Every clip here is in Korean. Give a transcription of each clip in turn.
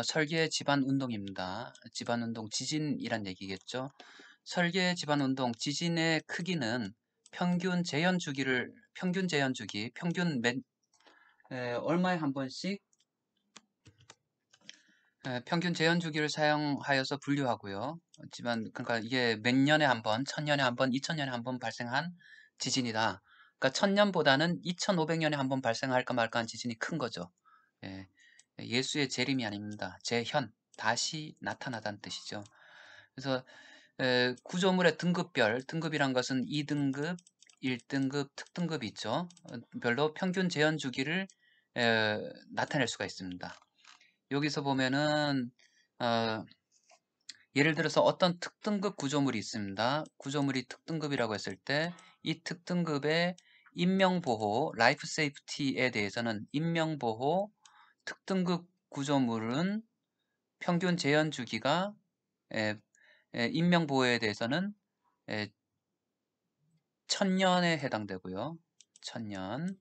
설계 지반 운동입니다. 지반 운동, 지진이란 얘기겠죠. 설계 지반 운동, 지진의 크기는 평균 재현 주기, 얼마에 한 번씩 평균 재현 주기를 사용하여서 분류하고요. 그러니까 이게 몇 년에 한 번, 1000년에 한 번, 2000년에 한 번 발생한 지진이다. 그러니까 1000년보다는 2500년에 한 번 발생할까 말까 한 지진이 큰 거죠. 예, 예수의 재림이 아닙니다. 재현, 다시 나타나다는 뜻이죠. 그래서 구조물의 등급이란 것은 2등급, 1등급, 특등급이 있죠. 별로 평균 재현 주기를 나타낼 수가 있습니다. 여기서 보면은 어, 예를 들어서 어떤 특등급 구조물이 있습니다. 구조물이 특등급이라고 했을 때 이 특등급의 인명보호, 라이프 세이프티에 대해서는 인명보호, 특등급 구조물은 평균 재현 주기가 인명보호에 대해서는 1000년에 해당되고요. 1000년에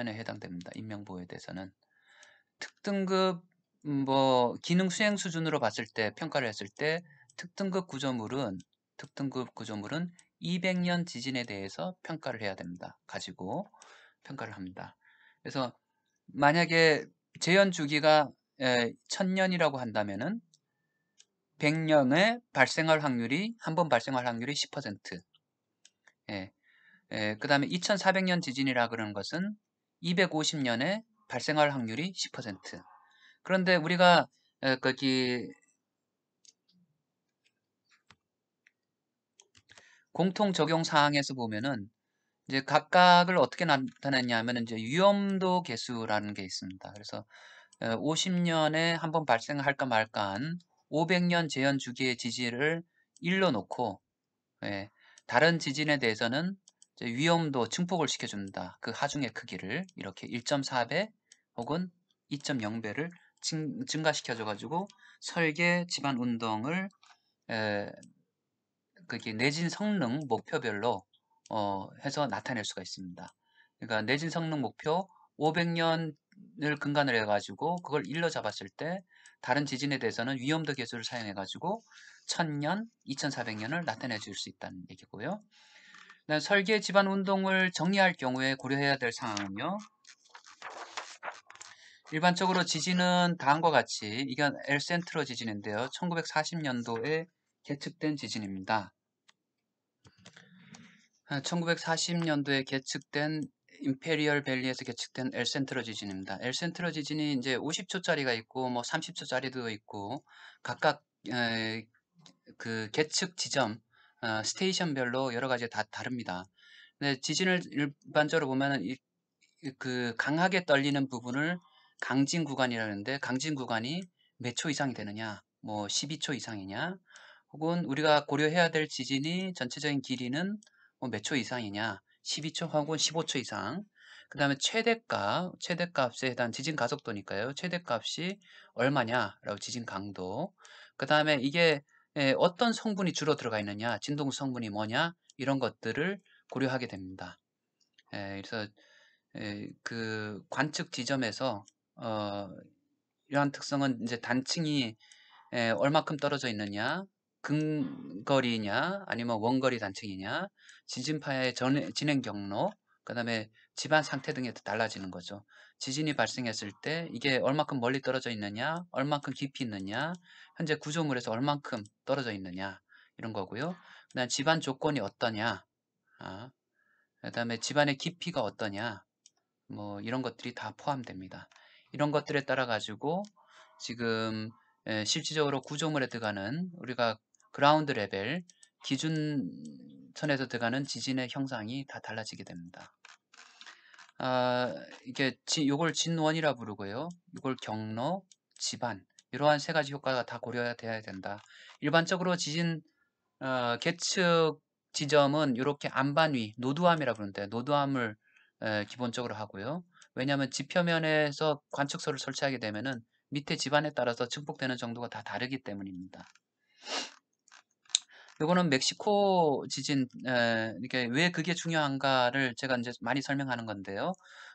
해당됩니다. 인명보호에 대해서는. 특등급 기능 수행 수준으로 봤을 때 평가를 했을 때 특등급 구조물은 200년 지진에 대해서 평가를 해야 됩니다. 가지고 평가를 합니다. 그래서 만약에 재현 주기가 1000년이라고 한다면은 100년에 한 번 발생할 확률이 10%. 예. 그다음에 2400년 지진이라 그러는 것은 250년에 발생할 확률이 10%. 그런데 우리가 거기 공통 적용 사항에서 보면은 이제 각각을 어떻게 나타냈냐면 이제 위험도 계수라는 게 있습니다. 그래서 50년에 한 번 발생할까 말까한 500년 재현 주기의 지진을 일러 놓고 다른 지진에 대해서는 이제 위험도 증폭을 시켜줍니다. 그 하중의 크기를 이렇게 1.4배 혹은 2.0배를 증가시켜줘가지고 설계 지반 운동을 그게 내진 성능 목표별로 해서 나타낼 수가 있습니다. 그러니까 내진 성능 목표 500년을 근간을 해가지고 그걸 일러 잡았을 때 다른 지진에 대해서는 위험도 계수를 사용해가지고 1000년, 2400년을 나타내 줄 수 있다는 얘기고요. 설계 지반 운동을 정리할 경우에 고려해야 될 사항은요. 일반적으로 지진은 다음과 같이 이건 엘센트로 지진인데요. 1940년도에 계측된 지진입니다. 1940년도에 계측된 임페리얼 밸리에서 계측된 엘센트로 지진입니다. 엘센트로 지진이 이제 50초짜리가 있고 뭐 30초짜리도 있고 각각 그 계측 지점 스테이션별로 여러 가지 다 다릅니다. 근데 지진을 일반적으로 보면은 그 강하게 떨리는 부분을 강진 구간이라는데 강진 구간이 몇 초 이상이 되느냐, 뭐 12초 이상이냐, 혹은 우리가 고려해야 될 지진이 전체적인 길이는 뭐 몇 초 이상이냐, 12초 혹은 15초 이상. 그 다음에 최대값에 해당 지진 가속도니까요. 최대값이 얼마냐라고 지진 강도. 그 다음에 이게 어떤 성분이 주로 들어가 있느냐, 진동 성분이 뭐냐, 이런 것들을 고려하게 됩니다. 그래서 그 관측 지점에서 이러한 특성은 이제 단층이 얼마큼 떨어져 있느냐, 근거리냐, 아니면 원거리 단층이냐, 지진파의 진행 경로, 그 다음에 집안 상태 등에 달라지는 거죠. 지진이 발생했을 때 이게 얼마큼 멀리 떨어져 있느냐, 얼마큼 깊이 있느냐, 현재 구조물에서 얼마큼 떨어져 있느냐, 이런 거고요. 그다음 집안 조건이 어떠냐, 그 다음에 집안의 깊이가 어떠냐, 뭐 이런 것들이 다 포함됩니다. 이런 것들에 따라 가지고 지금 실질적으로 구조물에 들어가는 우리가 그라운드 레벨 기준선에서 들어가는 지진의 형상이 다 달라지게 됩니다. 이게 요걸 진원이라 부르고요. 이걸 경로, 집안 이러한 세 가지 효과가 다 고려돼야 된다. 일반적으로 지진 계측 지점은 이렇게 안반 위 노두암이라 부르는데 노두암을 기본적으로 하고요. 왜냐하면 지표면에서 관측소를 설치하게 되면은 밑에 집안에 따라서 증폭되는 정도가 다 다르기 때문입니다. 이거는 멕시코 지진, 이게 왜 그게 중요한가를 제가 이제 많이 설명하는 건데요.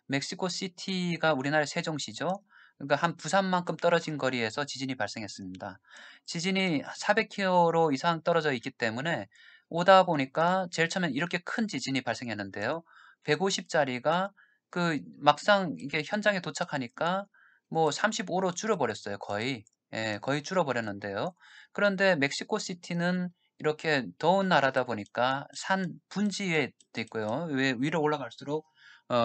멕시코 시티가 우리나라의 세종시죠. 그러니까 한 부산만큼 떨어진 거리에서 지진이 발생했습니다. 지진이 400km 이상 떨어져 있기 때문에 오다 보니까 제일 처음엔 이렇게 큰 지진이 발생했는데요. 150짜리가 그 막상 이게 현장에 도착하니까 뭐 35로 줄어버렸어요. 거의. 예, 거의 줄어버렸는데요. 그런데 멕시코 시티는 이렇게 더운 나라다 보니까 산 분지에 돼 있고요. 왜 위로 올라갈수록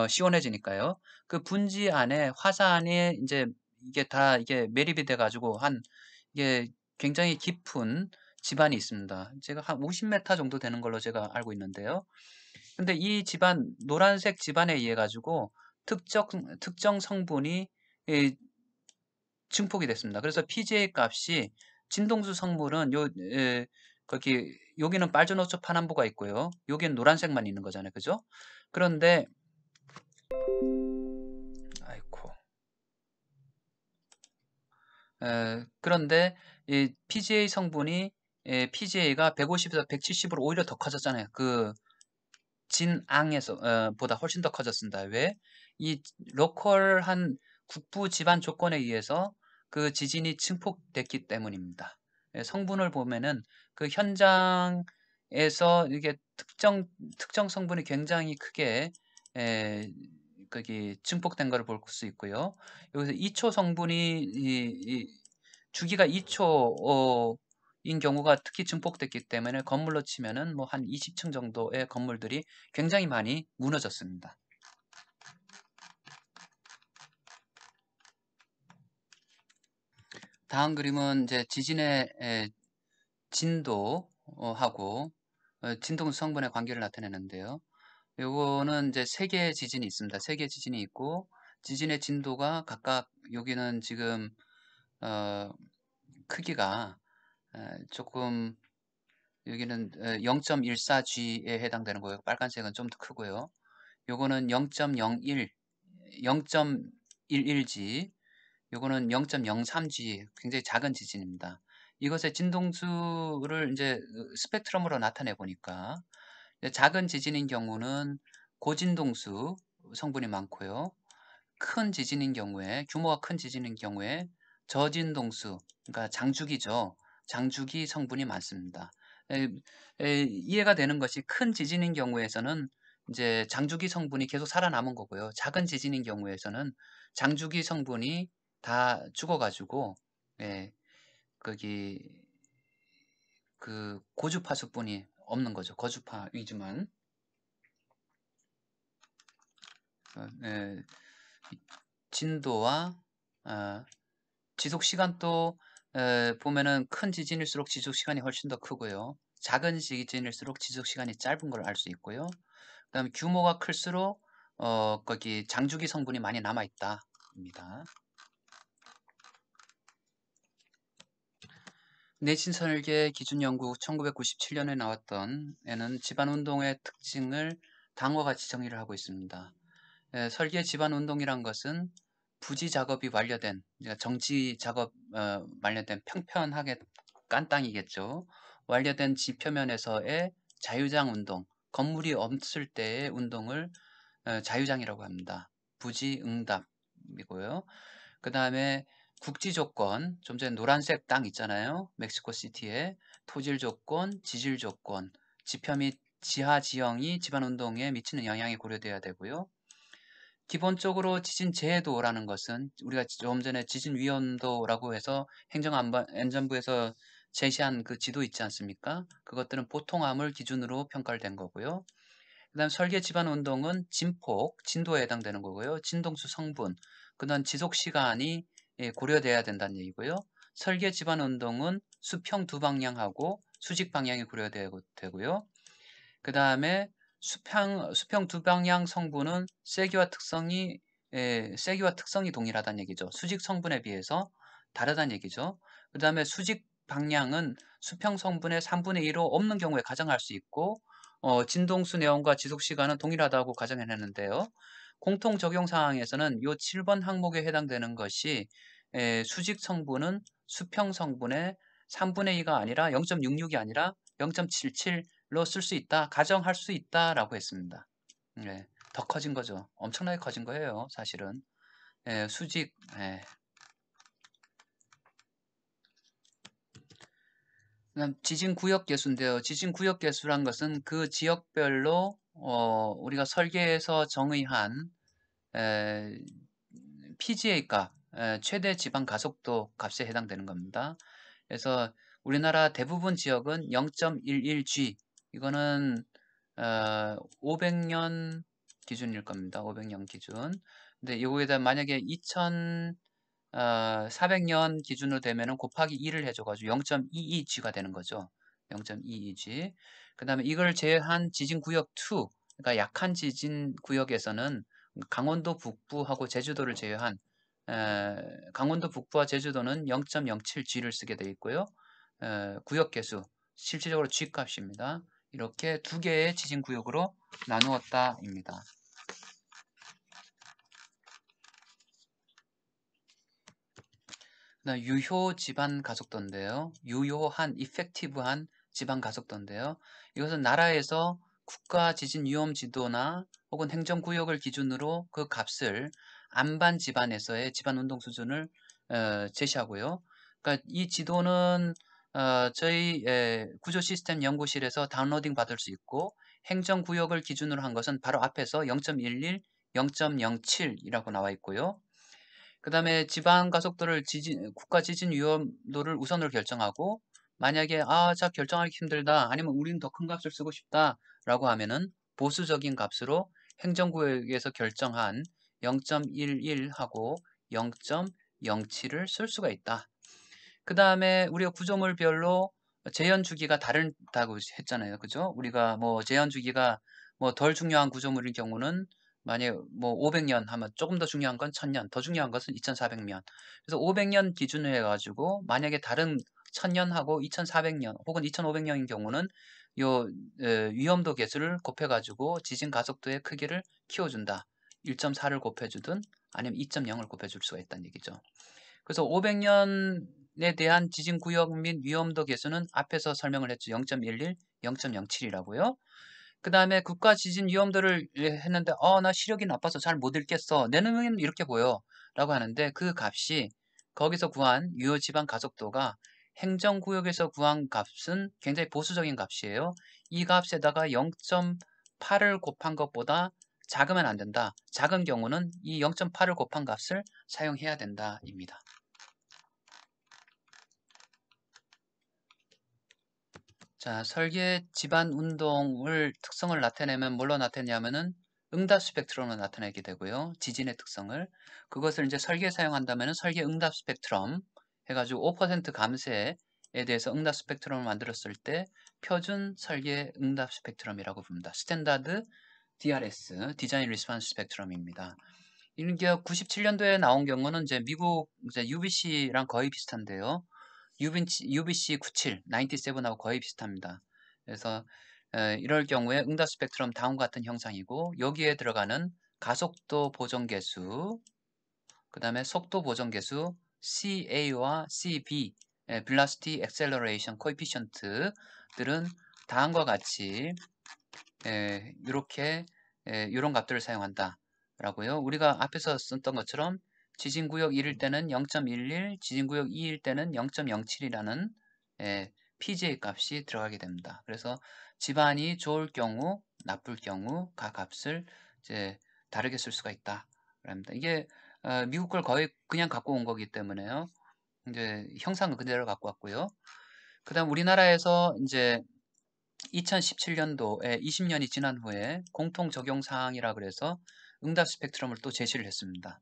시원해지니까요. 그 분지 안에 화산이 이제 이게 매립이 돼 가지고 한 이게 굉장히 깊은 지반이 있습니다. 제가 한 50m 정도 되는 걸로 제가 알고 있는데요. 근데 이 지반 노란색 지반에 의해 가지고 특정 성분이 이 증폭이 됐습니다. 그래서 PGA 값이 진동수 성분은 거기 여기는 빨주노초 파남보가 있고요. 여기는 노란색만 있는 거잖아요. 그죠? 그런데 아이코. 그런데 이 PGA 성분이 PGA가 150에서 170으로 오히려 더 커졌잖아요. 그 진앙에서 보다 훨씬 더 커졌습니다. 왜? 이 로컬한 국부 지반 조건에 의해서 그 지진이 증폭됐기 때문입니다. 성분을 보면은 그 현장에서 이게 특정 성분이 굉장히 크게 에, 거기 증폭된 것을 볼 수 있고요. 여기서 2초 성분이 주기가 2초 인 경우가 특히 증폭됐기 때문에 건물로 치면은 뭐 한 20층 정도의 건물들이 굉장히 많이 무너졌습니다. 다음 그림은 이제 지진의 진도하고 진동 성분의 관계를 나타내는데요. 요거는 이제 세 개의 지진이 있습니다. 세 개의 지진이 있고 지진의 진도가 각각 여기는 지금 어, 크기가 조금 여기는 0.14G에 해당되는 거예요. 빨간색은 좀 더 크고요. 요거는 0.01, 0.11G, 요거는 0.03G, 굉장히 작은 지진입니다. 이것의 진동수를 이제 스펙트럼으로 나타내 보니까 작은 지진인 경우는 고진동수 성분이 많고요. 큰 지진인 경우에 규모가 큰 지진인 경우에 저진동수 그러니까 장주기죠. 장주기 성분이 많습니다. 이해가 되는 것이 큰 지진인 경우에서는 이제 장주기 성분이 계속 살아남은 거고요. 작은 지진인 경우에서는 장주기 성분이 다 죽어가지고 예, 거기 그 고주파 수분이 없는 거죠. 거주파 위주만. 예, 진도와 지속 시간도 보면은 큰 지진일수록 지속 시간이 훨씬 더 크고요. 작은 지진일수록 지속 시간이 짧은 걸 알 수 있고요. 그다음에 규모가 클수록 거기 장주기 성분이 많이 남아 있다입니다. 내신 설계 기준 연구 1997년에 나왔던 애는 집안 운동의 특징을 다음과 같이 정의를 하고 있습니다. 설계 집안 운동이란 것은 부지 작업이 완료된 그러니까 정지 작업 완료된 평평하게 깐 땅이겠죠. 완료된 지표면에서의 자유장 운동, 건물이 없을 때의 운동을 자유장이라고 합니다. 부지 응답이고요. 그 다음에 국지 조건, 좀 전에 노란색 땅 있잖아요. 멕시코 시티에 토질 조건, 지질 조건, 지표 및 지하 지형이 집안 운동에 미치는 영향이 고려돼야 되고요. 기본적으로 지진 재해도라는 것은 우리가 조금 전에 지진 위험도라고 해서 행정안전부에서 제시한 그 지도 있지 않습니까? 그것들은 보통함을 기준으로 평가를 된 거고요. 그다음 설계 지반 운동은 진폭, 진도에 해당되는 거고요. 진동수 성분, 그다음 지속 시간이 고려돼야 된다는 얘기고요. 설계 지반 운동은 수평 두 방향하고 수직 방향이 고려되고요. 그 다음에 수평 두 방향 성분은 세기와 특성이 동일하다는 얘기죠. 수직 성분에 비해서 다르다는 얘기죠. 그 다음에 수직 방향은 수평 성분의 3분의 1로 없는 경우에 가정할 수 있고 진동수 내원과 지속 시간은 동일하다고 가정해냈는데요. 공통 적용 상황에서는 이 7번 항목에 해당되는 것이 수직 성분은 수평 성분의 3분의 2가 아니라 0.66이 아니라 0.77로 쓸 수 있다, 가정할 수 있다라고 했습니다. 더 커진 거죠. 엄청나게 커진 거예요, 사실은. 수직, 그다음 지진 구역 계수인데요. 지진 구역 계수란 것은 그 지역별로 우리가 설계에서 정의한 에, PGA 값, 최대 지방 가속도 값에 해당되는 겁니다. 그래서 우리나라 대부분 지역은 0.11G, 이거는 500년 기준일 겁니다. 500년 기준. 근데 요거에다 만약에 400년 기준으로 되면은 곱하기 2를 해줘가지고 0.22G가 되는 거죠. 0.22G. 그 다음에 이걸 제외한 지진구역 2, 그러니까 약한 지진구역에서는 강원도 북부하고 제주도를 제외한 강원도 북부와 제주도는 0.07G를 쓰게 되어 있고요. 구역 개수, 실질적으로 G 값입니다. 이렇게 두 개의 지진구역으로 나누었다입니다. 유효 지방 가속도인데요. 유효한, 이펙티브한 지방 가속도인데요. 이것은 나라에서 국가 지진 위험 지도나 혹은 행정구역을 기준으로 그 값을 안반 지반에서의 지반 운동 수준을 제시하고요. 그러니까 이 지도는 저희 구조 시스템 연구실에서 다운로딩 받을 수 있고, 행정구역을 기준으로 한 것은 바로 앞에서 0.11, 0.07이라고 나와 있고요. 그 다음에 지방 가속도를 국가 지진 위험도를 우선으로 결정하고, 만약에 자 결정하기 힘들다, 아니면 우리는 더 큰 값을 쓰고 싶다 라고 하면은 보수적인 값으로 행정구역에서 결정한 0.11하고 0.07을 쓸 수가 있다. 그 다음에 우리가 구조물별로 재현 주기가 다르다고 했잖아요. 그죠? 우리가 뭐 재현 주기가 뭐 덜 중요한 구조물인 경우는 만약 뭐 500년 하면 조금 더 중요한 건 1000년, 더 중요한 것은 2400년. 그래서 500년 기준으로 해가지고 만약에 다른 1000년하고 2400년 혹은 2500년인 경우는 요 위험도 계수를 곱해가지고 지진 가속도의 크기를 키워준다. 1.4를 곱해주든 아니면 2.0을 곱해줄 수가 있다는 얘기죠. 그래서 500년에 대한 지진 구역 및 위험도 계수는 앞에서 설명을 했죠. 0.11, 0.07이라고요. 그 다음에 국가 지진 위험도를 했는데 나 시력이 나빠서 잘 못 읽겠어. 내 눈에는 이렇게 보여. 라고 하는데 그 값이 거기서 구한 유효 지방 가속도가 행정구역에서 구한 값은 굉장히 보수적인 값이에요. 이 값에다가 0.8을 곱한 것보다 작으면 안 된다. 작은 경우는 이 0.8을 곱한 값을 사용해야 된다입니다. 자, 설계 집안 운동을 특성을 나타내면 뭘로 나타내냐면은 응답 스펙트럼으로 나타내게 되고요. 지진의 특성을. 그것을 이제 설계에 사용한다면은 설계 응답 스펙트럼 해가지고 5% 감쇄에 대해서 응답 스펙트럼을 만들었을 때 표준 설계 응답 스펙트럼이라고 부릅니다. 스탠다드 DRS, 디자인 리스폰스 스펙트럼입니다. 이게 97년도에 나온 경우는 이제 미국 이제 UBC랑 거의 비슷한데요. UBC 97, 97하고 거의 비슷합니다. 그래서 이럴 경우에 응답 스펙트럼 다음과 같은 형상이고, 여기에 들어가는 가속도 보정 계수, 그 다음에 속도 보정 계수 CA와 CB, Velocity Acceleration Coefficient들은 다음과 같이 이렇게 이런 값들을 사용한다 라고요. 우리가 앞에서 썼던 것처럼 지진구역 1일 때는 0.11, 지진구역 2일 때는 0.07이라는 PGA 값이 들어가게 됩니다. 그래서 집안이 좋을 경우, 나쁠 경우 각 값을 이제 다르게 쓸 수가 있다. 그럽니다. 이게 미국 걸 거의 그냥 갖고 온 거기 때문에요. 이제 형상은 그대로 갖고 왔고요. 그다음 우리나라에서 이제 2017년도에 20년이 지난 후에 공통 적용 사항이라 그래서 응답 스펙트럼을 또 제시를 했습니다.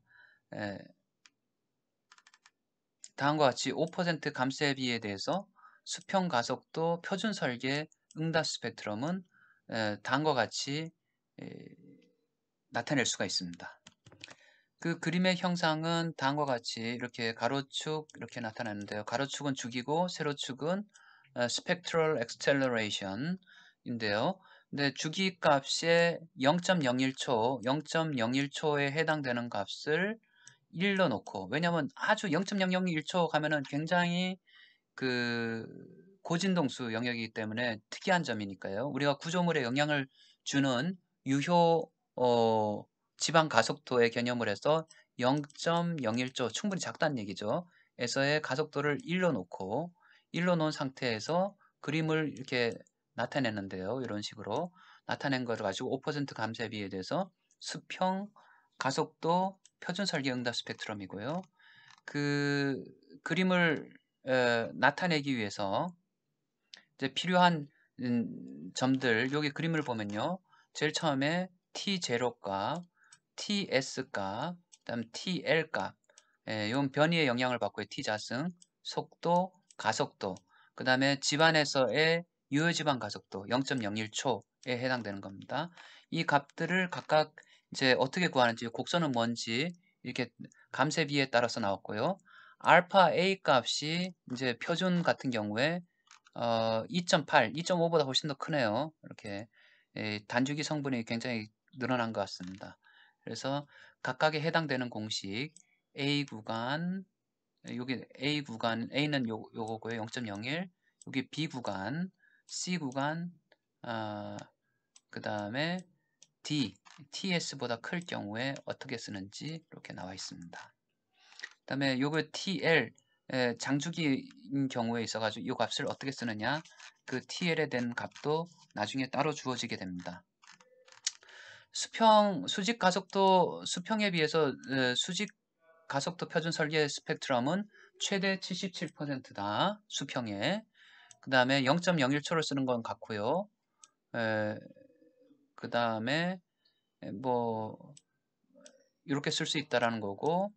다음과 같이 5% 감쇄비에 대해서 수평 가속도 표준 설계 응답 스펙트럼은 다음과 같이 나타낼 수가 있습니다. 그 그림의 형상은 다음과 같이 이렇게 가로축 이렇게 나타나는데요. 가로축은 주기고 세로축은 스펙트럴 엑셀러레이션인데요. 근데 주기 값에 0.01초, 0.01초에 해당되는 값을 1로 놓고, 왜냐하면 아주 0.001초 가면은 굉장히 그 고진동수 영역이기 때문에 특이한 점이니까요. 우리가 구조물에 영향을 주는 유효 지방 가속도의 개념을 해서 0.01조 충분히 작다는 얘기죠. 에서의 가속도를 1로 놓고 1로 놓은 상태에서 그림을 이렇게 나타내는데요. 이런 식으로 나타낸 것을 가지고 5% 감쇄비에 대해서 수평, 가속도, 표준 설계 응답 스펙트럼이고요. 그 그림을 나타내기 위해서 이제 필요한 점들, 여기 그림을 보면요. 제일 처음에 T0값, TS값, 그다음 TL값, 이건 변이의 영향을 받고요. T자승, 속도, 가속도, 그 다음에 집안에서의 유효집안 가속도 0.01초에 해당되는 겁니다. 이 값들을 각각 이제 어떻게 구하는지, 곡선은 뭔지 이렇게 감쇄비에 따라서 나왔고요. 알파 A 값이 이제 표준 같은 경우에 2.8, 2.5보다 훨씬 더 크네요. 이렇게 단주기 성분이 굉장히 늘어난 것 같습니다. 그래서 각각에 해당되는 공식 A 구간, 여기 A 구간, A는 요거고요. 0.01, 여기 B 구간, C 구간, 그 다음에 D, TS보다 클 경우에 어떻게 쓰는지 이렇게 나와 있습니다. 그 다음에 요거 TL, 장주기인 경우에 있어가지고 이 값을 어떻게 쓰느냐, 그 TL에 대한 값도 나중에 따로 주어지게 됩니다. 수직 가속도, 수평에 비해서 수직 가속도 표준 설계 스펙트럼은 최대 77%다. 수평에. 그 다음에 0.01초를 쓰는 건 같고요. 그 다음에 뭐 이렇게 쓸 수 있다라는 거고,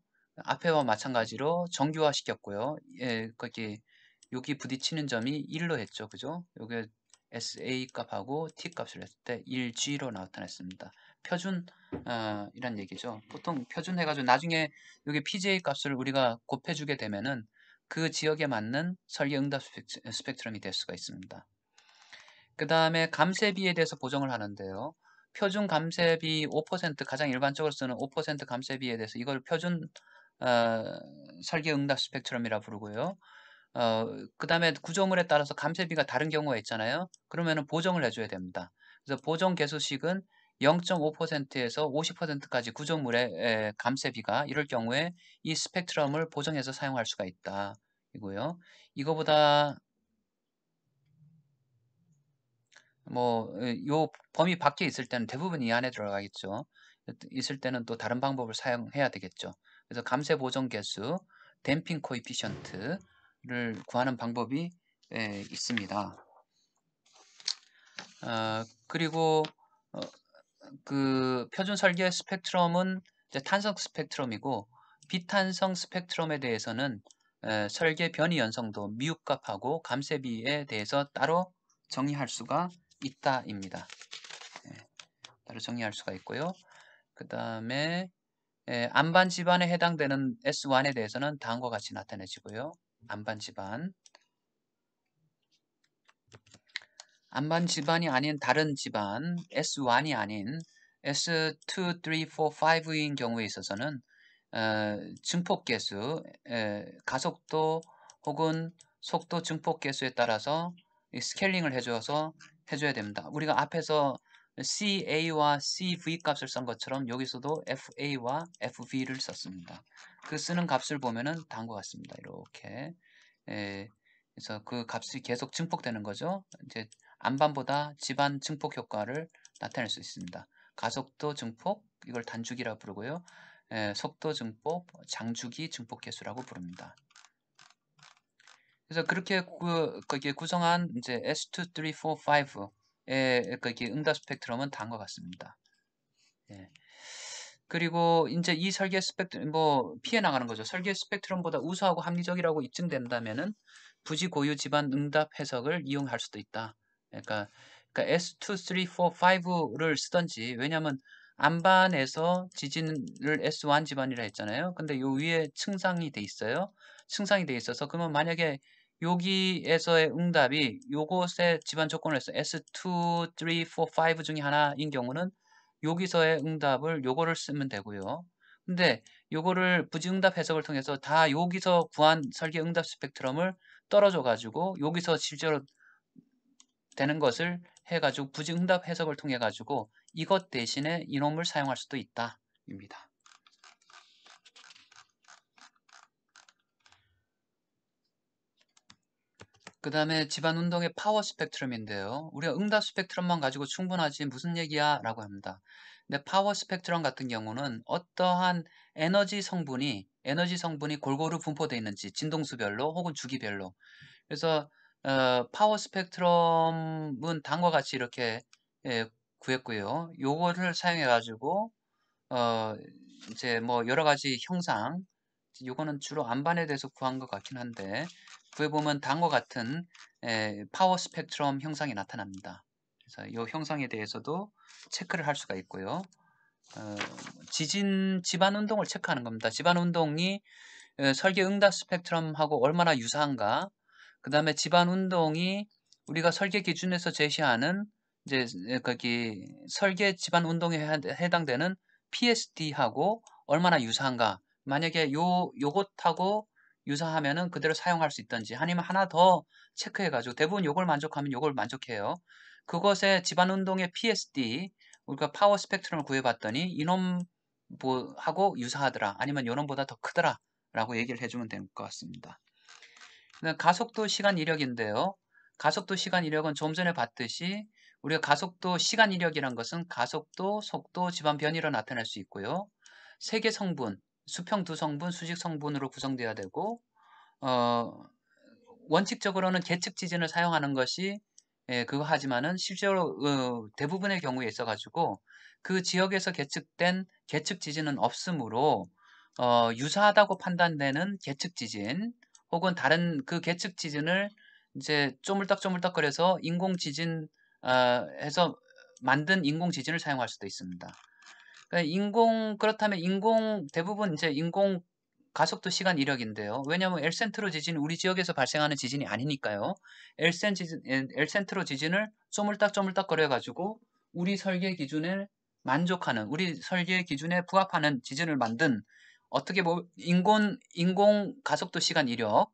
앞에와 마찬가지로 정규화 시켰고요. 거기 여기 부딪히는 점이 1로 했죠. 그죠? 여기 SA 값하고 T 값을 했을 때 1G로 나타냈습니다. 표준 이란 얘기죠. 보통 표준 해가지고 나중에 여기 PJ 값을 우리가 곱해주게 되면은 그 지역에 맞는 설계 응답 스펙트럼이 될 수가 있습니다. 그 다음에 감쇄비에 대해서 보정을 하는데요. 표준 감쇄비 5%, 가장 일반적으로 쓰는 5% 감쇄비에 대해서 이걸 표준 설계 응답 스펙트럼이라 부르고요. 그 다음에 구조물에 따라서 감쇄비가 다른 경우가 있잖아요. 그러면은 보정을 해줘야 됩니다. 그래서 보정 개수식은 0.5%에서 50%까지 구조물의 감쇄비가 이럴 경우에 이 스펙트럼을 보정해서 사용할 수가 있다. 이고요. 이거보다 뭐, 요 범위 밖에 있을 때는 대부분 이 안에 들어가겠죠. 있을 때는 또 다른 방법을 사용해야 되겠죠. 그래서 감쇄 보정 개수, 댐핑 코에피션트를 구하는 방법이 있습니다. 그리고 그 표준 설계 스펙트럼은 이제 탄성 스펙트럼이고, 비탄성 스펙트럼에 대해서는 설계 변이 연성도 미흡값하고 감쇄비에 대해서 따로 정의할 수가 있다입니다. 따로 정의할 수가 있고요. 그 다음에 안반 집안에 해당되는 S1에 대해서는 다음과 같이 나타내지고요. 안반 집안, 안반 집안이 아닌 다른 집안 S1이 아닌 S2, 3, 4, 5인 경우에 있어서는 증폭 개수, 가속도 혹은 속도 증폭 개수에 따라서 스케일링을 해줘야 됩니다. 우리가 앞에서 CA와 CV 값을 쓴 것처럼 여기서도 FA와 FV를 썼습니다. 그 쓰는 값을 보면은 다음과 같습니다. 이렇게. 그래서 그 값이 계속 증폭되는 거죠. 이제 안반보다 집안 증폭 효과를 나타낼 수 있습니다. 가속도 증폭, 이걸 단주기라 부르고요. 속도 증폭, 장주기 증폭 개수라고 부릅니다. 그래서 그렇게 거기에 구성한 이제 S2, 3, 4, 5의 거기 응답 스펙트럼은 다음과 같습니다. 예. 그리고 이제 이 설계 스펙트럼 뭐 피해 나가는 거죠. 설계 스펙트럼보다 우수하고 합리적이라고 입증된다면은 부지 고유 집안 응답 해석을 이용할 수도 있다. 그러니까 S2, 3, 4, 5를 쓰던지, 왜냐하면 안반에서 지진을 S1 집안이라 했잖아요. 근데 요 위에 층상이 돼 있어요. 층상이 돼 있어서 그러면 만약에 여기에서의 응답이 요것의 집안 조건에서 S2, 3, 4, 5 중에 하나인 경우는 여기서의 응답을 요거를 쓰면 되고요. 근데 요거를 부지응답 해석을 통해서 다 여기서 구한 설계 응답 스펙트럼을 떨어져 가지고 여기서 실제로 되는 것을 해가지고 부지응답 해석을 통해 가지고 이것 대신에 이놈을 사용할 수도 있다 입니다. 그 다음에 집안 운동의 파워 스펙트럼인데요. 우리가 응답 스펙트럼만 가지고 충분하지 무슨 얘기야? 라고 합니다. 근데 파워 스펙트럼 같은 경우는 어떠한 에너지 성분이 골고루 분포되어 있는지 진동수별로 혹은 주기별로. 그래서 파워 스펙트럼은 다음과 같이 이렇게 구했고요. 요거를 사용해 가지고 어, 이제 뭐 여러 가지 형상, 요거는 주로 안반에 대해서 구한 것 같긴 한데, 구해보면 다음과 같은 파워 스펙트럼 형상이 나타납니다. 그래서 이 형상에 대해서도 체크를 할 수가 있고요. 어, 집안 운동을 체크하는 겁니다. 집안 운동이 설계 응답 스펙트럼하고 얼마나 유사한가, 그 다음에 집안 운동이 우리가 설계 기준에서 제시하는 이제 거기 설계 집안 운동에 해당되는 PSD하고 얼마나 유사한가. 만약에 요것하고 유사하면은 그대로 사용할 수 있던지, 아니면 하나 더 체크해가지고 대부분 요걸 만족하면 요걸 만족해요. 그것의 집안 운동의 PSD, 우리가 파워 스펙트럼을 구해봤더니 이놈 하고 유사하더라, 아니면 요놈보다 더 크더라 라고 얘기를 해주면 될 것 같습니다. 가속도 시간 이력인데요. 가속도 시간 이력은 좀 전에 봤듯이 우리가 가속도 시간 이력이란 것은 가속도, 속도, 집안 변이로 나타낼 수 있고요. 세 개 성분, 수평 두 성분, 수직 성분으로 구성되어야 되고, 어, 원칙적으로는 계측 지진을 사용하는 것이 그거 하지만은 실제로 대부분의 경우에 있어가지고 그 지역에서 계측된 계측 지진은 없으므로 유사하다고 판단되는 계측 지진 혹은 다른 그 계측 지진을 이제 쪼물딱쪼물딱거려서 인공 지진 해서 만든 인공 지진을 사용할 수도 있습니다. 그러니까 그렇다면 대부분 이제 인공 가속도 시간 이력인데요. 왜냐하면 엘센트로 지진이 우리 지역에서 발생하는 지진이 아니니까요. 엘센트로 지진을 쪼물딱쪼물딱 거려가지고 우리 설계 기준에 만족하는, 우리 설계 기준에 부합하는 지진을 만든, 어떻게 보면 인공 가속도 시간 이력,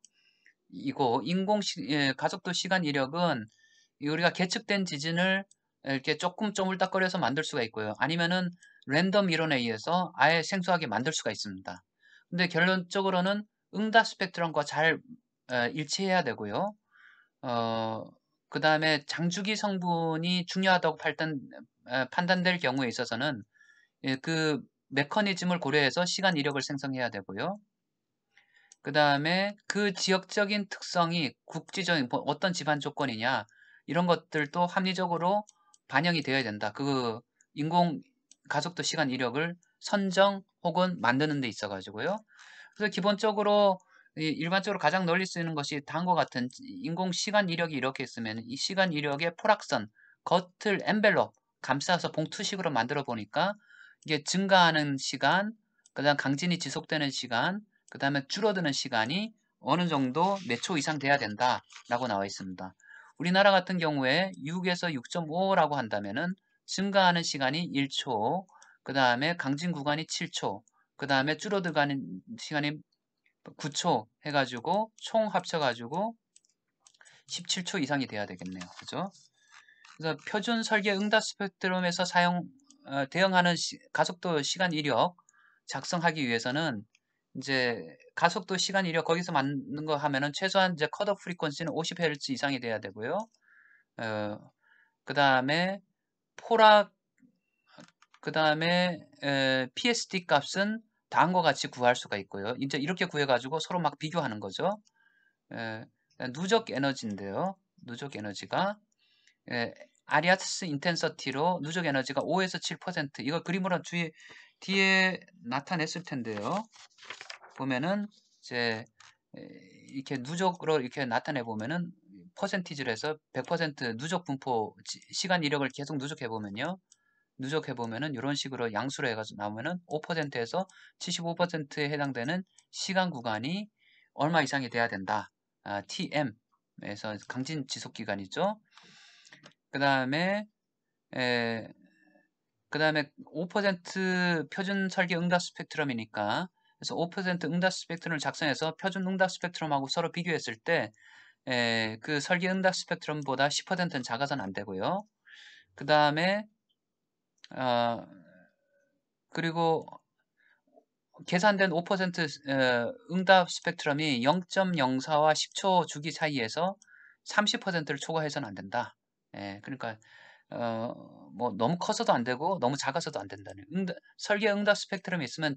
가속도 시간 이력은 우리가 계측된 지진을 이렇게 조금 쪼물딱거려서 만들 수가 있고요. 아니면은 랜덤 이론에 의해서 아예 생소하게 만들 수가 있습니다. 근데 결론적으로는 응답 스펙트럼과 잘 일치해야 되고요. 어, 그 다음에 장주기 성분이 중요하다고 판단될 경우에 있어서는 그 메커니즘을 고려해서 시간 이력을 생성해야 되고요. 그 다음에 그 지역적인 특성이 국지적인 어떤 집안 조건이냐, 이런 것들도 합리적으로 반영이 되어야 된다. 그 인공 가속도 시간 이력을 선정 혹은 만드는 데 있어 가지고요. 그래서 기본적으로 일반적으로 가장 널리 쓰이는 것이 다음과 같은 인공 시간 이력이 이렇게 있으면 이 시간 이력의 포락선, 겉을 엔벨롭 감싸서 봉투식으로 만들어 보니까 이게 증가하는 시간, 그다음 강진이 지속되는 시간, 그 다음에 줄어드는 시간이 어느 정도 몇 초 이상 돼야 된다라고 나와 있습니다. 우리나라 같은 경우에 6에서 6.5라고 한다면은 증가하는 시간이 1초, 그 다음에 강진 구간이 7초, 그 다음에 줄어들가는 시간이 9초 해가지고 총 합쳐가지고 17초 이상이 돼야 되겠네요. 그죠? 그래서 표준 설계 응답 스펙트럼에서 대응하는 가속도 시간 이력 작성하기 위해서는 이제 가속도 시간 이력 거기서 맞는 거 하면은 최소한 이제 컷오프 프리퀀시는 50Hz 이상이 돼야 되고요. 그 다음에 포락, 그 다음에 PSD 값은 다음과 같이 구할 수가 있고요. 이제 이렇게 구해가지고 서로 막 비교하는 거죠. 에, 누적 에너지인데요. 누적 에너지가 아리아스 인텐서티로 누적 에너지가 5에서 7%, 이거 그림으로 뒤에 나타냈을 텐데요. 보면은 이제 이렇게 누적으로 이렇게 나타내 보면은 퍼센티지로 해서 100% 누적 분포 시간 이력을 계속 누적해 보면요. 누적해 보면은 이런 식으로 양수로 해가지고 나오면은 5%에서 75%에 해당되는 시간 구간이 얼마 이상이 돼야 된다. TM에서 강진 지속 기간이죠. 그 다음에 그 다음에 5% 표준 설계 응답 스펙트럼이니까, 그래서 5% 응답 스펙트럼을 작성해서 표준 응답 스펙트럼하고 서로 비교했을 때 그 설계 응답 스펙트럼보다 10%는 작아서는 안 되고요. 그 다음에 그리고 계산된 5% 응답 스펙트럼이 0.04와 10초 주기 사이에서 30%를 초과해서는 안 된다. 예, 그러니까 뭐 너무 커서도 안 되고 너무 작아서도 안 된다는 설계 응답 스펙트럼이 있으면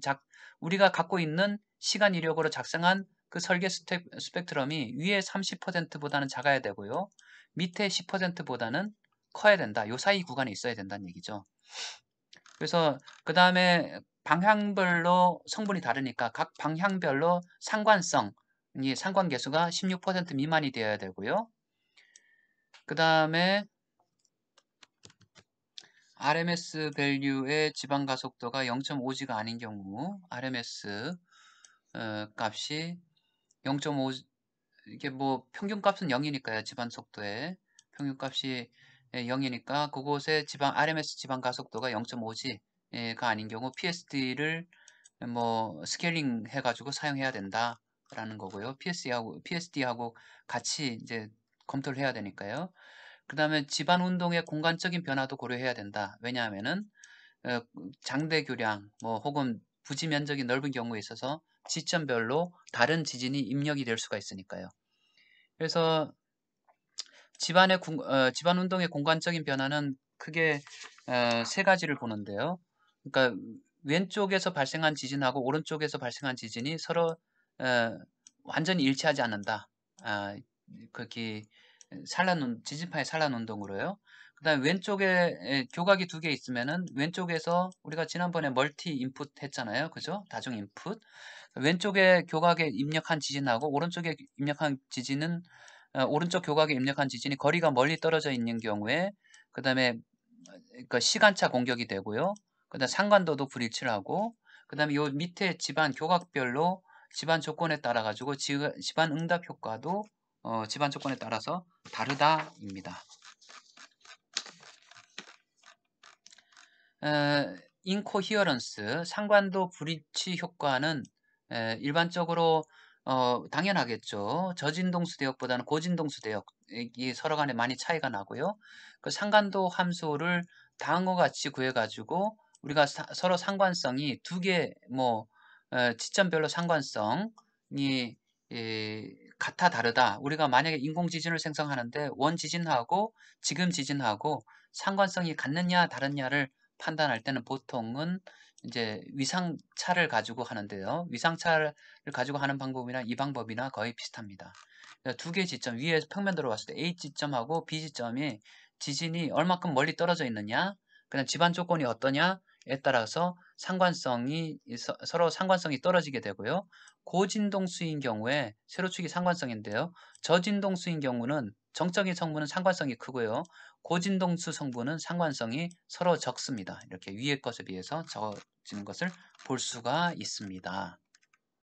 우리가 갖고 있는 시간 이력으로 작성한 그 설계 스펙트럼이 위에 30%보다는 작아야 되고요. 밑에 10%보다는 커야 된다. 요 사이 구간에 있어야 된다는 얘기죠. 그래서 그 다음에 방향별로 성분이 다르니까 각 방향별로 상관계수가 16% 미만이 되어야 되고요. 그 다음에 RMS 밸류의 지방 가속도가 0.5G가 아닌 경우 RMS 값이 0.5 이게 뭐 평균값은 0이니까요. 지방 속도에 평균값이 0이니까 그곳에 RMS 지방 가속도가 0.5G가 아닌 경우 PSD를 뭐 스케일링 해가지고 사용해야 된다라는 거고요. PSD하고 같이 이제 검토를 해야 되니까요. 그 다음에 집안 운동의 공간적인 변화도 고려해야 된다. 왜냐하면은 장대 교량 뭐 혹은 부지 면적이 넓은 경우에 있어서 지점별로 다른 지진이 입력이 될 수가 있으니까요. 그래서 집안 운동의 공간적인 변화는 크게 세 가지를 보는데요. 그러니까 왼쪽에서 발생한 지진하고 오른쪽에서 발생한 지진이 서로 완전히 일치하지 않는다. 거기 지진파의 산란 운동으로요. 그다음에 왼쪽에 교각이 두 개 있으면은 왼쪽에서 우리가 지난번에 멀티 인풋 했잖아요. 그죠? 다중 인풋. 왼쪽에 교각에 입력한 지진하고 오른쪽에 입력한 지진은 오른쪽 교각에 입력한 지진이 거리가 멀리 떨어져 있는 경우에 그 다음에 그 시간차 공격이 되고요. 그 다음 상관도도 불일치를 하고 그 다음에 요 밑에 집안 교각별로 집안 조건에 따라 가지고 집안 응답 효과도 집안 조건에 따라서 다르다입니다. 인코히어런스 상관도 불일치 효과는 일반적으로 당연하겠죠. 저진동수 대역보다는 고진동수 대역이 서로 간에 많이 차이가 나고요. 그 상관도 함수를 다음과 같이 구해가지고 우리가 서로 상관성이 두 개, 뭐 지점별로 상관성이 같아 다르다. 우리가 만약에 인공지진을 생성하는데 원지진하고 지금 지진하고 상관성이 같느냐 다르냐를 판단할 때는 보통은 이제 위상차를 가지고 하는데요. 위상차를 가지고 하는 방법이나 이 방법이나 거의 비슷합니다. 두 개의 지점, 위에 평면도로 봤을 때 A 지점하고 B 지점이 지진이 얼마큼 멀리 떨어져 있느냐, 그다음 집안 조건이 어떠냐에 따라서 서로 상관성이 떨어지게 되고요. 고진동수인 경우에 세로축이 상관성인데요. 저진동수인 경우는 정적인 성분은 상관성이 크고요. 고진동수 성분은 상관성이 서로 적습니다. 이렇게 위의 것에 비해서 적어지는 것을 볼 수가 있습니다.